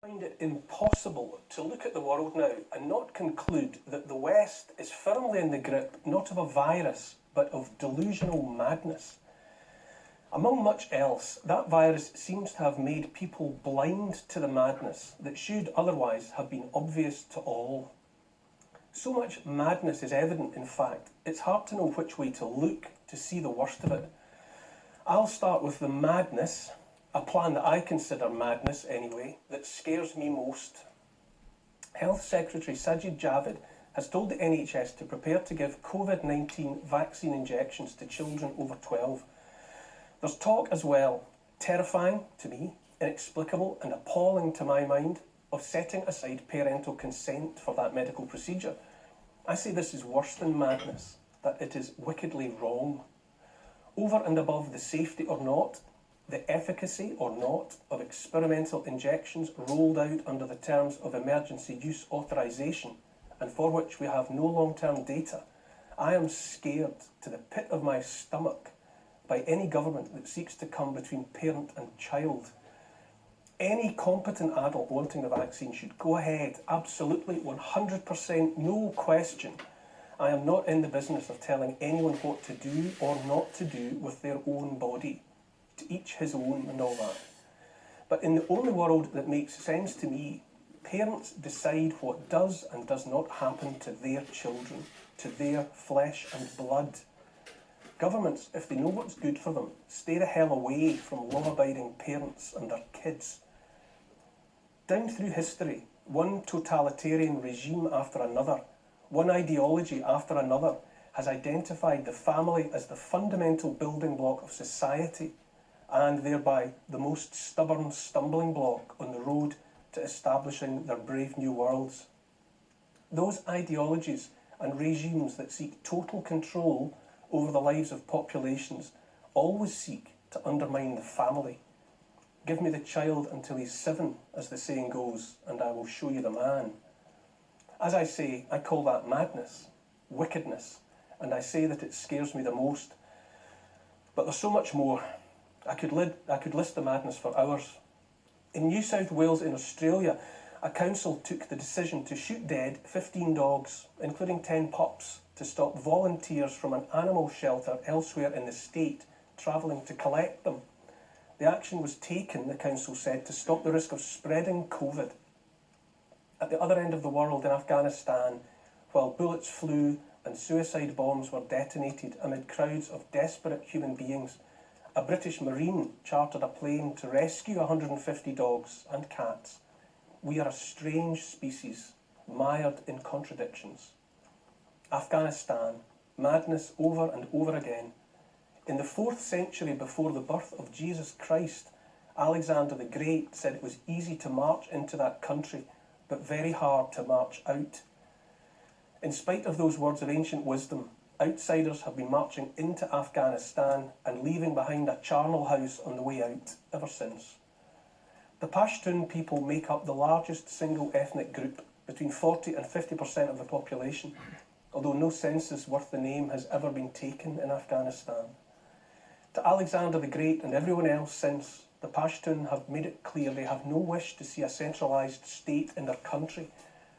Find it impossible to look at the world now and not conclude that the West is firmly in the grip not of a virus, but of delusional madness. Among much else, that virus seems to have made people blind to the madness that should otherwise have been obvious to all. So much madness is evident, in fact, it's hard to know which way to look to see the worst of it. I'll start with the madness, a plan that I consider madness anyway, that scares me most. Health Secretary Sajid Javid has told the NHS to prepare to give COVID-19 vaccine injections to children over 12. There's talk as well, terrifying to me, inexplicable and appalling to my mind, of setting aside parental consent for that medical procedure. I say this is worse than madness, that it is wickedly wrong. Over and above the safety or not, the efficacy or not of experimental injections rolled out under the terms of emergency use authorisation and for which we have no long-term data, I am scared to the pit of my stomach by any government that seeks to come between parent and child. Any competent adult wanting the vaccine should go ahead, absolutely, 100%, no question. I am not in the business of telling anyone what to do or not to do with their own body. To each his own and all that. But in the only world that makes sense to me, parents decide what does and does not happen to their children, to their flesh and blood. Governments, if they know what's good for them, stay the hell away from law-abiding parents and their kids. Down through history, one totalitarian regime after another, one ideology after another, has identified the family as the fundamental building block of society, and thereby the most stubborn stumbling block on the road to establishing their brave new worlds. Those ideologies and regimes that seek total control over the lives of populations always seek to undermine the family. Give me the child until he's 7, as the saying goes, and I will show you the man. As I say, I call that madness, wickedness, and I say that it scares me the most. But there's so much more. I could list the madness for hours. In New South Wales in Australia, a council took the decision to shoot dead 15 dogs, including 10 pups, to stop volunteers from an animal shelter elsewhere in the state travelling to collect them. The action was taken, the council said, to stop the risk of spreading COVID. At the other end of the world in Afghanistan, while bullets flew and suicide bombs were detonated amid crowds of desperate human beings, a British Marine chartered a plane to rescue 150 dogs and cats. We are a strange species, mired in contradictions. Afghanistan, madness over and over again. In the 4th century before the birth of Jesus Christ, Alexander the Great said it was easy to march into that country, but very hard to march out. In spite of those words of ancient wisdom, outsiders have been marching into Afghanistan and leaving behind a charnel house on the way out ever since. The Pashtun people make up the largest single ethnic group, between 40 and 50% of the population, although no census worth the name has ever been taken in Afghanistan. To Alexander the Great and everyone else since, the Pashtun have made it clear they have no wish to see a centralised state in their country,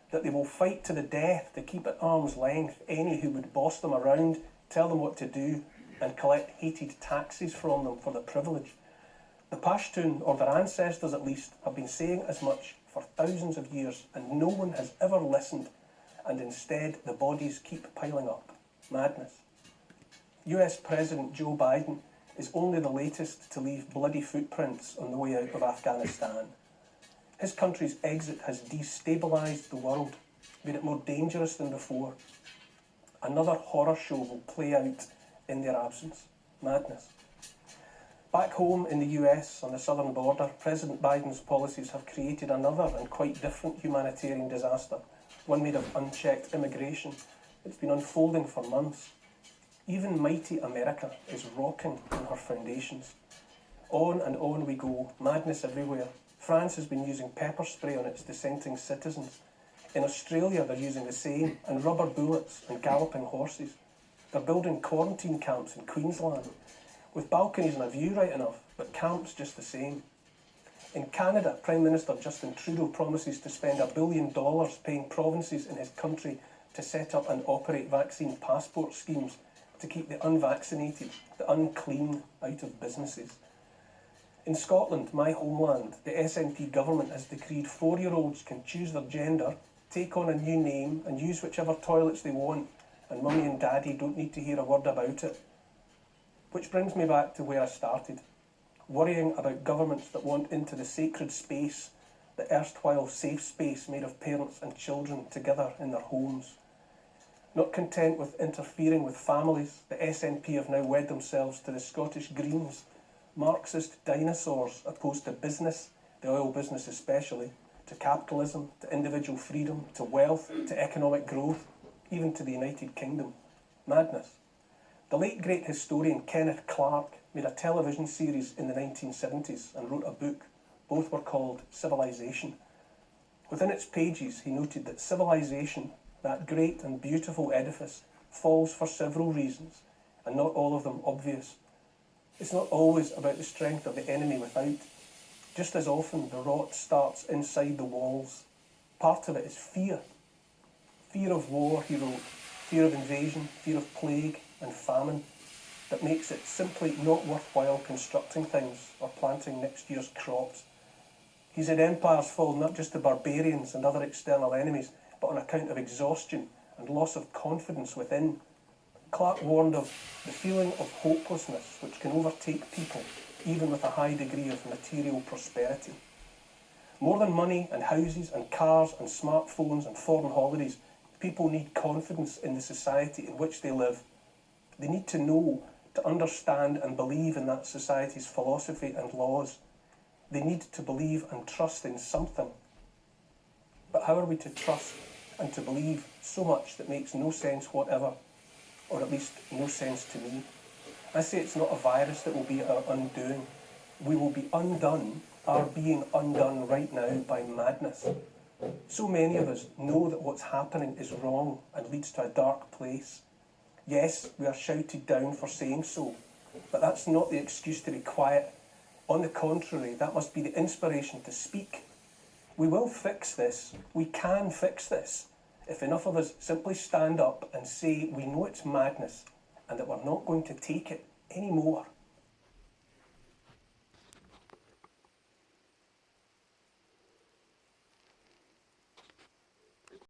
that they will fight to the death to keep at arm's length any who would boss them around, tell them what to do, and collect hated taxes from them for the privilege. The Pashtun, or their ancestors at least, have been saying as much for thousands of years, and no one has ever listened, and instead the bodies keep piling up. Madness. US President Joe Biden is only the latest to leave bloody footprints on the way out of Afghanistan. His country's exit has destabilised the world, made it more dangerous than before. Another horror show will play out in their absence. Madness. Back home in the US, on the southern border, President Biden's policies have created another and quite different humanitarian disaster, one made of unchecked immigration. It's been unfolding for months. Even mighty America is rocking on her foundations. On and on we go, madness everywhere. France has been using pepper spray on its dissenting citizens. In Australia they're using the same, and rubber bullets and galloping horses. They're building quarantine camps in Queensland, with balconies and a view right enough, but camps just the same. In Canada, Prime Minister Justin Trudeau promises to spend $1 billion paying provinces in his country to set up and operate vaccine passport schemes to keep the unvaccinated, the unclean, out of businesses. In Scotland, my homeland, the SNP government has decreed 4-year-olds can choose their gender, take on a new name and use whichever toilets they want, and mummy and daddy don't need to hear a word about it. Which brings me back to where I started, worrying about governments that want into the sacred space, the erstwhile safe space made of parents and children together in their homes. Not content with interfering with families, the SNP have now wed themselves to the Scottish Greens, Marxist dinosaurs opposed to business, the oil business especially, to capitalism, to individual freedom, to wealth, to economic growth, even to the United Kingdom. Madness. The late great historian Kenneth Clark made a television series in the 1970s and wrote a book. Both were called Civilization. Within its pages, he noted that civilization, that great and beautiful edifice, falls for several reasons, and not all of them obvious. It's not always about the strength of the enemy without. Just as often, the rot starts inside the walls. Part of it is fear. Fear of war, he wrote, fear of invasion, fear of plague and famine, that makes it simply not worthwhile constructing things or planting next year's crops. He said empires fall not just to barbarians and other external enemies, but on account of exhaustion and loss of confidence within. Clark warned of the feeling of hopelessness which can overtake people, even with a high degree of material prosperity. More than money and houses and cars and smartphones and foreign holidays, people need confidence in the society in which they live. They need to know, to understand and believe in that society's philosophy and laws. They need to believe and trust in something. But how are we to trust and to believe so much that makes no sense whatever, or at least no sense to me? I say it's not a virus that will be our undoing. We will be undone, are being undone right now by madness. So many of us know that what's happening is wrong and leads to a dark place. Yes, we are shouted down for saying so, but that's not the excuse to be quiet. On the contrary, that must be the inspiration to speak. We will fix this. We can fix this. If enough of us simply stand up and say we know it's madness and that we're not going to take it anymore.